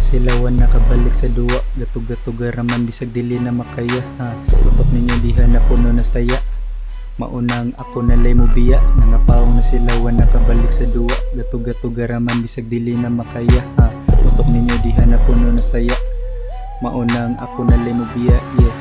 silawan nakabalik sa duwa. Gatug-gatuga raman bisag dili na makaya ha. Tutok ninyo diha na puno na staya. Maunang ako nalay mo biya. Nangapawong na silawan nakabalik sa duwa. Gatug-gatuga raman bisag dili na makaya ha. Tutok ninyo diha na puno na staya. Maunang ako nalay mo biya. Yeah.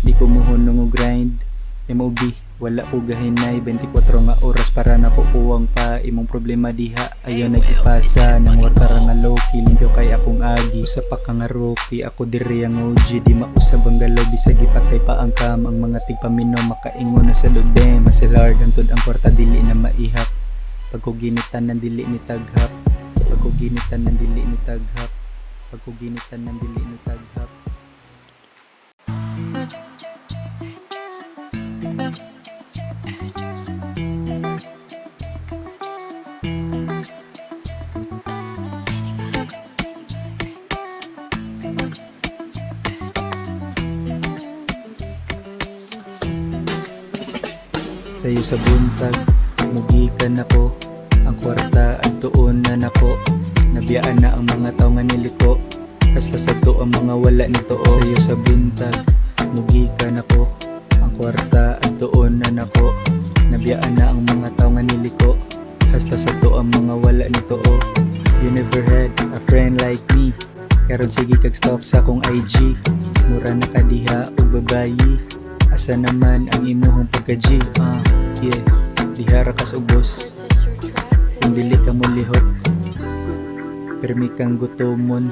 Di ko muhunong o grind. MOB wala ko gahinay 24 nga oras para nakukuwang pa imong problema diha. Ayaw nagipasa nang warkara nga low-key limpyo kay akong agi. Usa pa ka nga rookie ako diri ang OG. Di mausab ang galaw bisag ipatay pa ang kam. Ang mga tigpaminaw makaingon na sa dugdem. Masel hard antod ang kwarta dili na maihap. Pagkuginitan ng dili ni taghap. Pagkuginitan ng dili ni taghap. Pagkuginitan ng dili ni taghap. Sayo sa buntag, mugikan ako. Ang kwarta at tuon na nako. Nabiyaan na ang mga tao nga niliko. Hasta sa to ang mga wala nito. Sayo sa buntag, mugikan ako. Ang kwarta at tuon na nako. Nabiyaan na ang mga tao nga niliko. Hasta sa to ang mga wala nito. You never had a friend like me. Karon sige kag stop sa kong IG. Mura na kadiha o babayi. Asa naman ang imuhong pagka-G? Yeah, dihara kas ubos. Kung dili ka mo lihot, permi kang gutomon.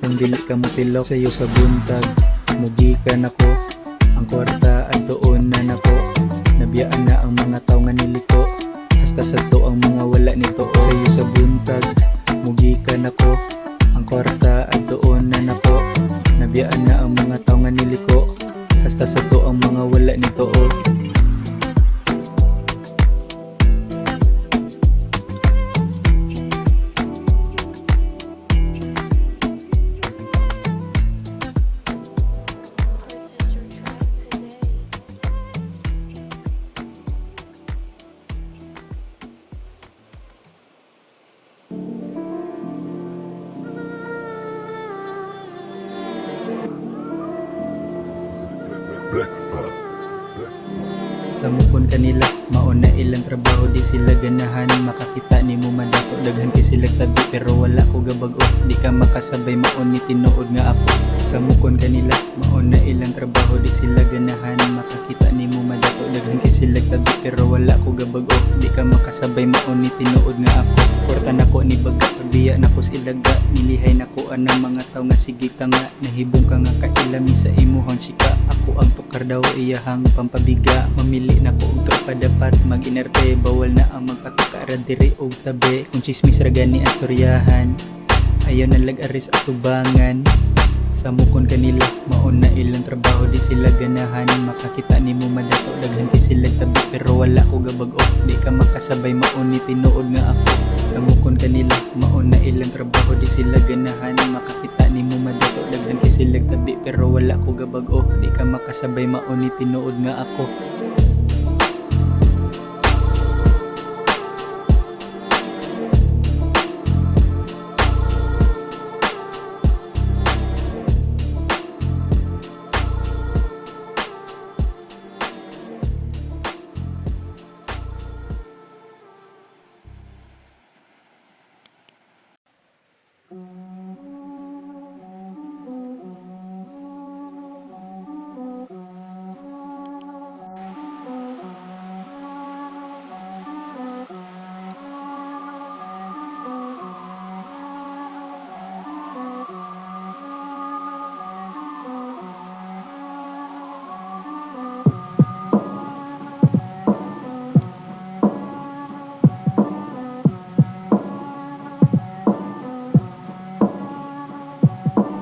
Kung dili ka mo tilok, sayo sa buntag, mugikan ako. Ang kwarta at doon na nako. Nabiyaan na ang mga tao nga niliko. Hasta sa to ang mga wala nito. Sayo sa buntag, mugikan ako. Ang kwarta at doon na nako. Nabiyaan na ang mga tao nga niliko. Hasta sa to ang mga wala nito. Sa mukon kanila, mauna ilang trabaho di sila ganahan. Makakita ni mo madako, daghan kay sila tabi. Pero wala ko gabag-o, di ka makasabay mauni tinuod nga ako. Sa mukon kanila, mauna ilang trabaho di sila ganahan. Makakita ni mo madako, daghan kay sila tabi. Pero wala ko gabag-o, di ka makasabay mauni tinuod nga ako. Kwarta nako ni baga, pagbiya nako silaga. Nilihay nako anang mga tao nga sige ka nga. Nahibong ka nga kailami sa imuhang chika. Ako ang tukar daw iyahang pampabiga. Mamili na ko og tropa dapat mag-inerte. Bawal na ang magpatukara diri og tabi. Kung chismis ra gani astoryahan, ayaw na lag-aris at tubangan. Sa mukon kanila, mauna ilang trabaho di sila ganahan. Makakita ni mo madako, daghan kay sila tabi. Pero wala ko gabag-o, di ka makasabay mauni tinuod nga ako. Sa mukon kanila, mauna ilang trabaho di sila ganahan. Makakita ni mo madako, daghan kay sila tabi. Pero wala ko gabag-o, di ka makasabay mauni tinuod nga ako.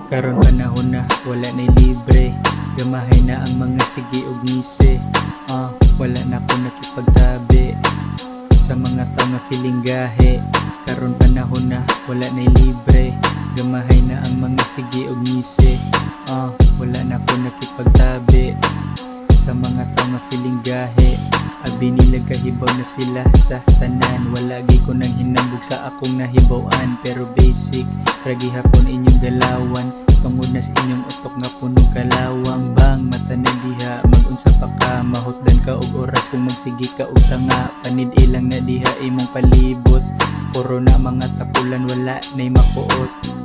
Karon panahon na wala na libre. Gamahay na ang mga sige ug ngise. Wala na ko nakipagtabi sa mga tao nga feeling gahe. Karon panahon na wala na libre. Gamahay na ang mga sige ug ngise. Wala na ko nakipagtabi sa mga tao nga feeling gahe. Abi nila kahibaw na sila sa tanan. Wala gi ko nang hinambog sa akong nahibawan. Pero basic ragi hapon inyong galawan tungod na sa inyong utok nga puno kalawang bang mata na diha mag-unsa pa ka mahutdan ka og oras kung magsigi ka og tanga panid ilang na diha imong palibot puro na mga tapulan wala nay mapuot